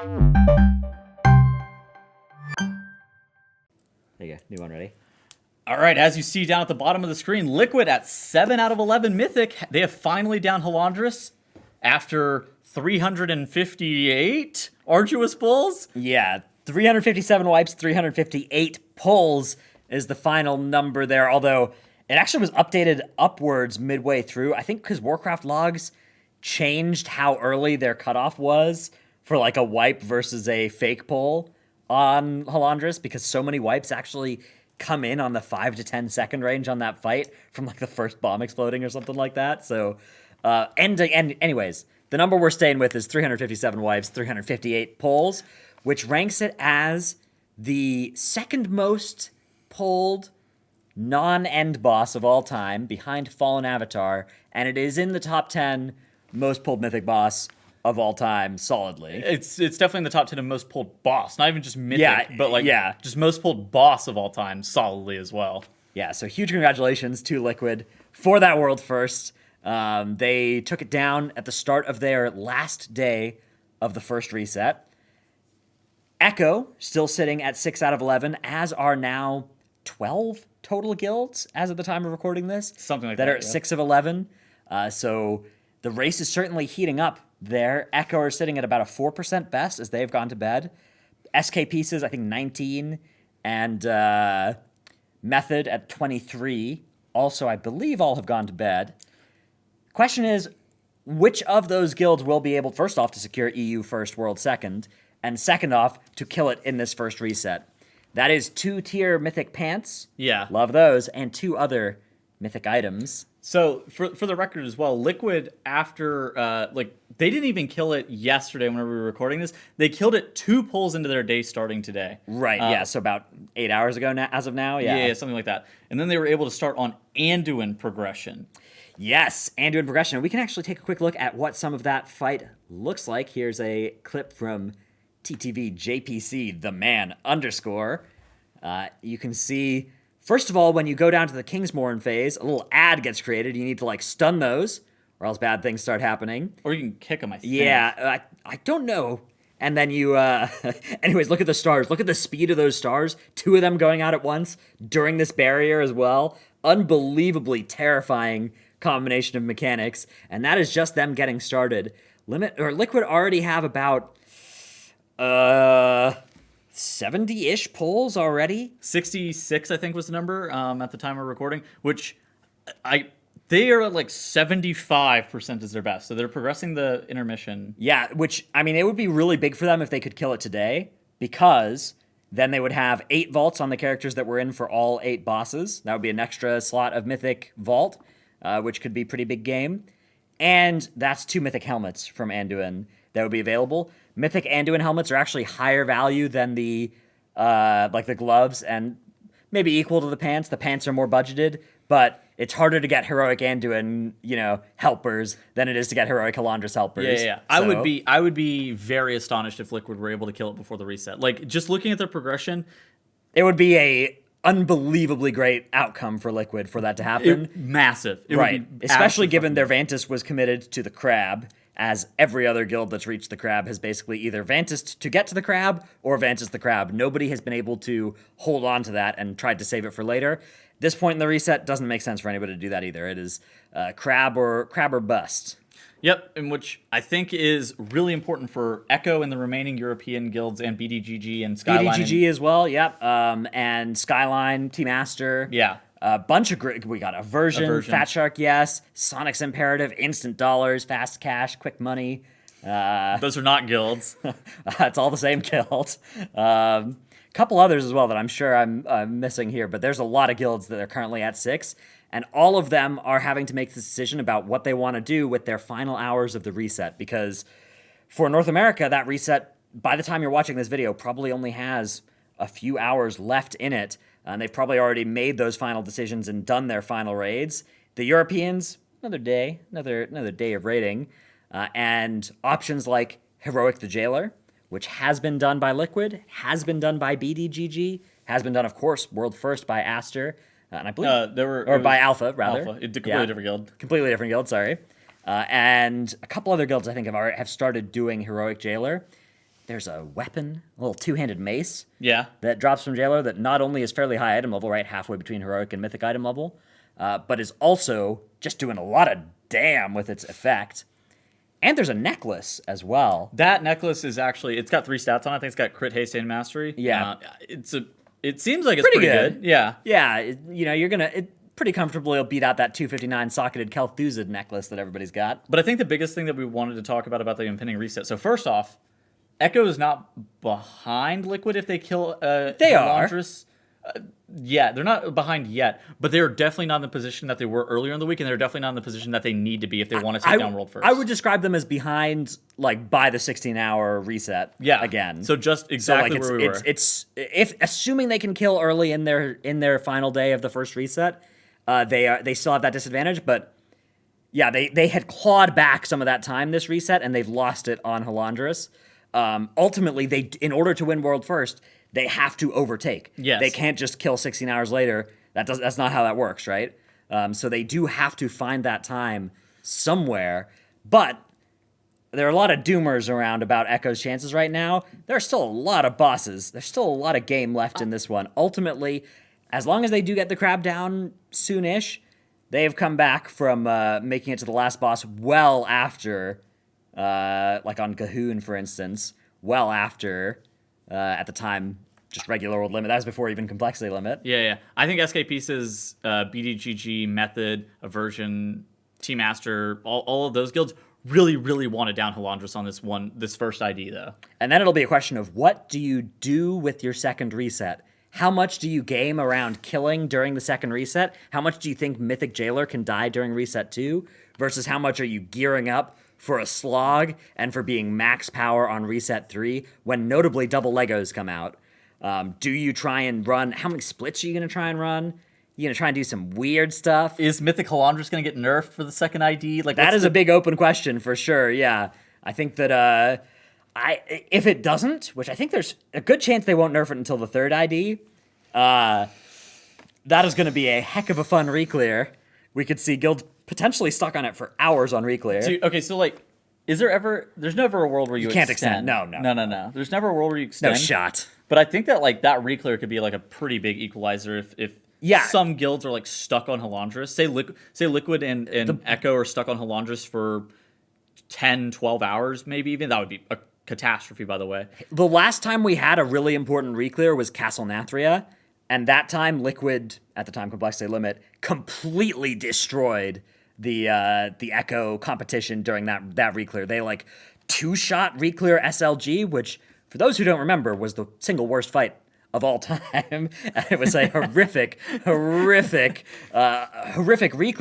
There you go. New one ready? All right, as you see down at the bottom of the screen, Liquid at 7 out of 11 Mythic. They have finally down Halandris after 358 arduous pulls. Yeah, 357 wipes, 358 pulls is the final number there, although it actually was updated upwards midway through. I think because Warcraft logs changed how early their cutoff was for like a wipe versus a fake pull on Halandris, because so many wipes actually come in on the 5 to 10 second range on that fight from like the first bomb exploding or something like that. So, anyways, the number we're staying with is 357 wipes, 358 pulls, which ranks it as the second most pulled non-end boss of all time, behind Fallen Avatar, and it is in the top 10 most pulled mythic boss of all time, solidly. It's definitely in the top 10 of most pulled boss, not even just mythic, but like just most pulled boss of all time, solidly as well. Yeah, so huge congratulations to Liquid for that world first. They took it down at the start of their last day of the first reset. Echo still sitting at 6 out of 11, as are now 12 total guilds as of the time of recording this. Something like that. That are at 6 of 11. So the race is certainly heating up there. Echo are sitting at about a 4% best as they've gone to bed. SK Pieces, I think 19, and Method at 23. Also, I believe all have gone to bed. Question is, which of those guilds will be able, first off, to secure EU first, world second, and second off, to kill it in this first reset? That is 2-tier mythic pants. Yeah. Love those. And 2 other mythic items. So, for the record as well, Liquid, after, they didn't even kill it yesterday whenever we were recording this. They killed it 2 pulls into their day starting today. Right, yeah, so about 8 hours ago now, as of now, Yeah, something like that. And then they were able to start on Anduin progression. Yes, Anduin progression. We can actually take a quick look at what some of that fight looks like. Here's a clip from TTV JPC, the man _. You can see, first of all, when you go down to the Kingsmorn phase, a little ad gets created. You need to, like, stun those, or else bad things start happening. Or you can kick them, I think. Yeah, I don't know. And then you, anyways, look at the stars. Look at the speed of those stars. 2 of them going out at once during this barrier as well. Unbelievably terrifying combination of mechanics. And that is just them getting started. Liquid already have about 70-ish pulls already. 66, I think, was the number at the time of recording, which they are at like 75% is their best. So they're progressing the intermission. Yeah, which, I mean, it would be really big for them if they could kill it today, because then they would have 8 vaults on the characters that were in for all 8 bosses. That would be an extra slot of Mythic Vault, which could be pretty big game. And that's 2 Mythic Helmets from Anduin that would be available. Mythic Anduin helmets are actually higher value than the the gloves, and maybe equal to the pants. The pants are more budgeted, but it's harder to get heroic Anduin, helpers than it is to get heroic Halandris helpers. Yeah. So, I would be very astonished if Liquid were able to kill it before the reset. Like, just looking at their progression, it would be a unbelievably great outcome for Liquid for that to happen. Massive. It right. would be Especially given their Vantis was committed to the crab, as every other guild that's reached the crab has basically either Vantised to get to the crab or Vantised the crab. Nobody has been able to hold on to that and tried to save it for later. This point in the reset doesn't make sense for anybody to do that either. It is crab or bust. Yep, and which I think is really important for Echo and the remaining European guilds, and BDGG and Skyline. BDGG as well, yep. And Skyline, Team Aster. Yeah. A bunch of great. We got Aversion, Fat Shark, yes. Sonic's Imperative, Instant Dollars, Fast Cash, Quick Money. Those are not guilds. It's all the same guild. Couple others as well that I'm sure I'm missing here, but there's a lot of guilds that are currently at 6. And all of them are having to make this decision about what they want to do with their final hours of the reset. Because for North America, that reset, by the time you're watching this video, probably only has a few hours left in it. And they've probably already made those final decisions and done their final raids. The Europeans, another day of raiding. And options like Heroic the Jailer, which has been done by Liquid, has been done by BDGG, has been done, of course, world first by Aster. And I believe, by Alpha, rather. Alpha, a completely different guild. Completely different guild, sorry. And a couple other guilds, I think, have started doing Heroic Jailer. there's a weapon, a little two-handed mace Yeah. that drops from Jailer that not only is fairly high item level, right, halfway between heroic and mythic item level, but is also just doing a lot of damn with its effect. And there's a necklace as well. That necklace is actually, it's got 3 stats on it. I think it's got crit, haste, and mastery. Yeah. It seems like it's pretty good. Yeah. Yeah, you're gonna pretty comfortably beat out that 259 socketed Kel'Thuzad necklace that everybody's got. But I think the biggest thing that we wanted to talk about the impending reset. So first off, Echo is not behind Liquid if they kill They are. Elantris. Yeah, they're not behind yet, but they're definitely not in the position that they were earlier in the week, and they're definitely not in the position that they need to be if they want to take down World First. I would describe them as behind, like, by the 16-hour reset. Yeah. Again. So just exactly where we were. It's if assuming they can kill early in their final day of the first reset, they still have that disadvantage. But yeah, they had clawed back some of that time this reset, and they've lost it on Halandris. Ultimately, in order to win World First, they have to overtake. Yes. They can't just kill 16 hours later. That's not how that works, right? So they do have to find that time somewhere. But there are a lot of doomers around about Echo's chances right now. There are still a lot of bosses. There's still a lot of game left in this one. Ultimately, as long as they do get the crab down soonish, they have come back from making it to the last boss well after, like on Cahoon, for instance, well after, at the time, just regular world limit. That was before even complexity limit. Yeah. I think SK Pieces, BDGG, Method, Aversion, Team Master, all of those guilds really, really want to down Halandris on this first ID, though. And then it'll be a question of what do you do with your second reset? How much do you game around killing during the second reset? How much do you think Mythic Jailer can die during reset 2? Versus how much are you gearing up for a slog and for being max power on reset 3 when notably double Legos come out? Do you try and run? How many splits are you going to try and run? You going to try and do some weird stuff? Is Mythic Halandris going to get nerfed for the second ID? Like that is a big open question for sure. Yeah, I think that if it doesn't, which I think there's a good chance they won't nerf it until the third ID, that is going to be a heck of a fun reclear. We could see guilds potentially stuck on it for hours on reclear. So like, is there ever? There's never a world where you can't extend. No. There's never a world where you extend. No shot. But I think that like that reclear could be like a pretty big equalizer if some guilds are like stuck on Halandris. Say Liquid and Echo are stuck on Halandris for 10, 12 hours, maybe even. That would be a catastrophe, by the way. The last time we had a really important reclear was Castle Nathria, and that time Liquid, at the time complexity limit, completely destroyed the Echo competition during that reclear. They like 2-shot reclear SLG, which for those who don't remember was the single worst fight of all time. It was a horrific reclear.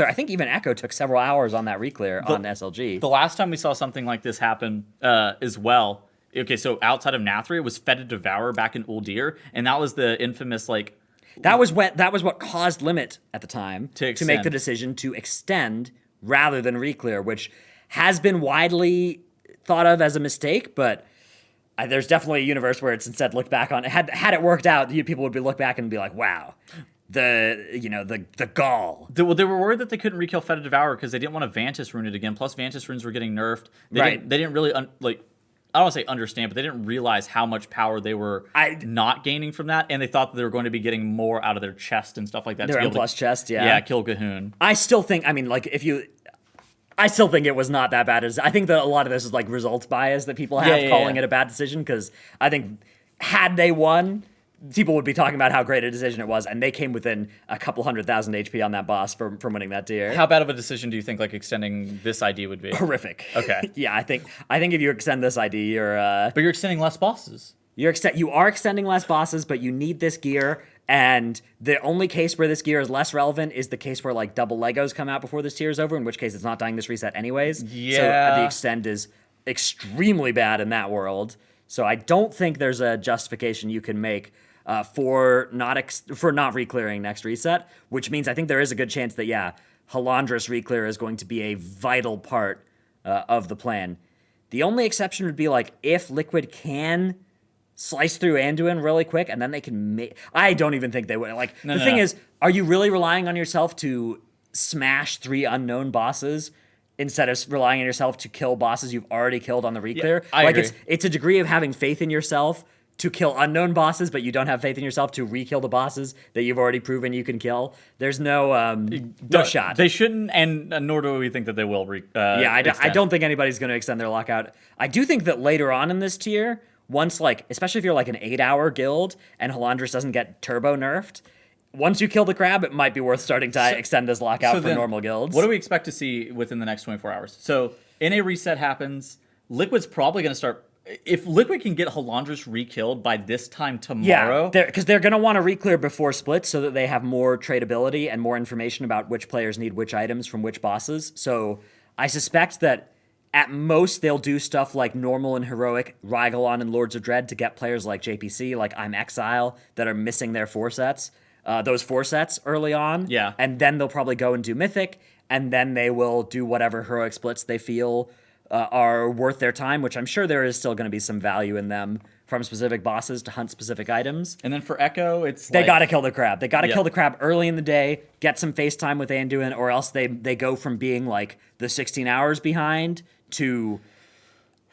I think even Echo took several hours on that reclear on SLG. The last time we saw something like this happen as well, okay, so outside of Nathria, it was Fetid Devour back in Uldir, and that was the infamous like... That was what caused Limit at the time to make the decision to extend rather than reclear, which has been widely thought of as a mistake, but there's definitely a universe where it's instead looked back on. Had it worked out, people would be look back and be like, "Wow, the gall." They were worried that they couldn't rekill Fetid Devour because they didn't want to Vantis rune it again. Plus, Vantis runes were getting nerfed. They didn't really I don't want to say understand, but they didn't realize how much power they were not gaining from that, and they thought that they were going to be getting more out of their chest and stuff like that. Their M+ chest, yeah. Yeah, kill Cahoon. I still think, I still think it was not that bad. I think that a lot of this is like results bias that people have calling it a bad decision, because I think had they won, people would be talking about how great a decision it was, and they came within a couple 100,000 HP on that boss from winning that tier. How bad of a decision do you think like extending this ID would be? Horrific. Okay. Yeah, I think if you extend this ID, you're but you're extending less bosses. You are extending less bosses, but you need this gear. And the only case where this gear is less relevant is the case where like double Legos come out before this tier is over, in which case it's not dying this reset anyways. Yeah. So the extend is extremely bad in that world. So I don't think there's a justification you can make for not reclearing next reset, which means I think there is a good chance that Halandris reclear is going to be a vital part of the plan. The only exception would be like if Liquid can slice through Anduin really quick, and then they can make... I don't even think they would. Like, the thing is, are you really relying on yourself to smash 3 unknown bosses instead of relying on yourself to kill bosses you've already killed on the reclear. I agree. It's a degree of having faith in yourself to kill unknown bosses, but you don't have faith in yourself to re-kill the bosses that you've already proven you can kill. There's no shot. They shouldn't, and nor do we think that they will. I don't think anybody's going to extend their lockout. I do think that later on in this tier, once especially if you're an 8-hour guild and Halandris doesn't get turbo nerfed, once you kill the crab, it might be worth starting to extend this lockout for normal guilds. What do we expect to see within the next 24 hours? So, NA reset happens. Liquid's probably going to start. If Liquid can get Halandris re-killed by this time tomorrow... Yeah, because they're going to want to re-clear before split so that they have more tradability and more information about which players need which items from which bosses. So I suspect that at most they'll do stuff like normal and heroic, Rygalon and Lords of Dread to get players like JPC, like I'm Exile, that are missing their 4 sets. Those 4 sets early on. Yeah. And then they'll probably go and do Mythic, and then they will do whatever heroic splits they feel are worth their time, which I'm sure there is still going to be some value in them from specific bosses to hunt specific items. And then for Echo, they got to kill the crab. They got to kill the crab early in the day, get some face time with Anduin, or else they go from being the 16 hours behind to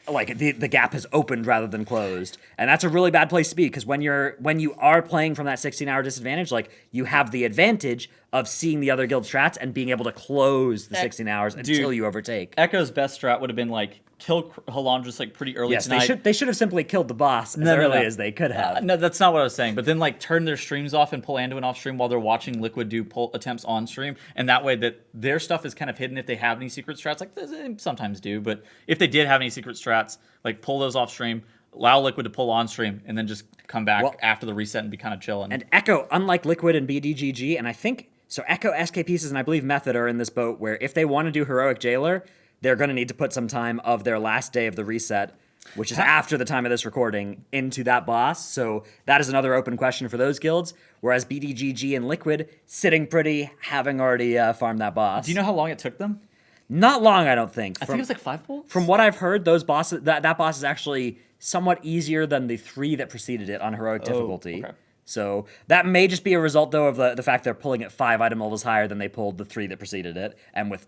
the gap has opened rather than closed. And that's a really bad place to be, because when you are playing from that 16-hour disadvantage, you have the advantage of seeing the other guild strats and being able to close the 16 hours until you overtake. Echo's best strat would have been kill Halandris pretty early tonight. Yes, they should have simply killed the boss as early as they could have. No, that's not what I was saying. But then turn their streams off and pull Anduin off stream while they're watching Liquid do pull attempts on stream, and that way that their stuff is kind of hidden if they have any secret strats. They sometimes do, but if they did have any secret strats, pull those off stream, allow Liquid to pull on stream, and then just come back after the reset and be kind of chilling. And Echo, unlike Liquid and BDGG, and I think so, Echo, SK Pieces, and I believe Method are in this boat where if they want to do Heroic Jailer, they're going to need to put some time of their last day of the reset, which is after the time of this recording, into that boss. So that is another open question for those guilds. Whereas BDGG and Liquid, sitting pretty, having already farmed that boss. Do you know how long it took them? Not long, I don't think. I think it was 5 pulls? From what I've heard, those bosses that boss is actually somewhat easier than the 3 that preceded it on Heroic difficulty. Okay. So that may just be a result, though, of the fact they're pulling it 5 item levels higher than they pulled the 3 that preceded it, and with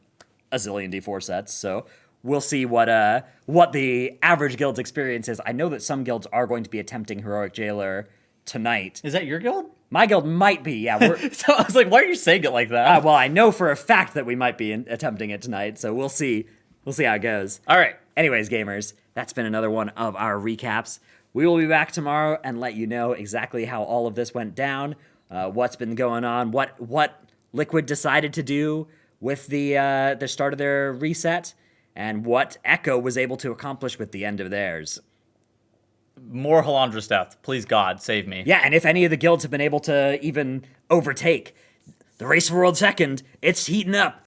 a zillion D4 sets. So we'll see what the average guild's experience is. I know that some guilds are going to be attempting Heroic Jailer tonight. Is that your guild? My guild might be, yeah. So I was like, why are you saying it like that? Well, I know for a fact that we might be attempting it tonight, so we'll see. We'll see how it goes. All right. Anyways, gamers, that's been another one of our recaps. We will be back tomorrow and let you know exactly how all of this went down, what's been going on, what Liquid decided to do with the start of their reset, and what Echo was able to accomplish with the end of theirs. More Halandris death. Please, God, save me. Yeah, and if any of the guilds have been able to even overtake the race for world second, it's heating up.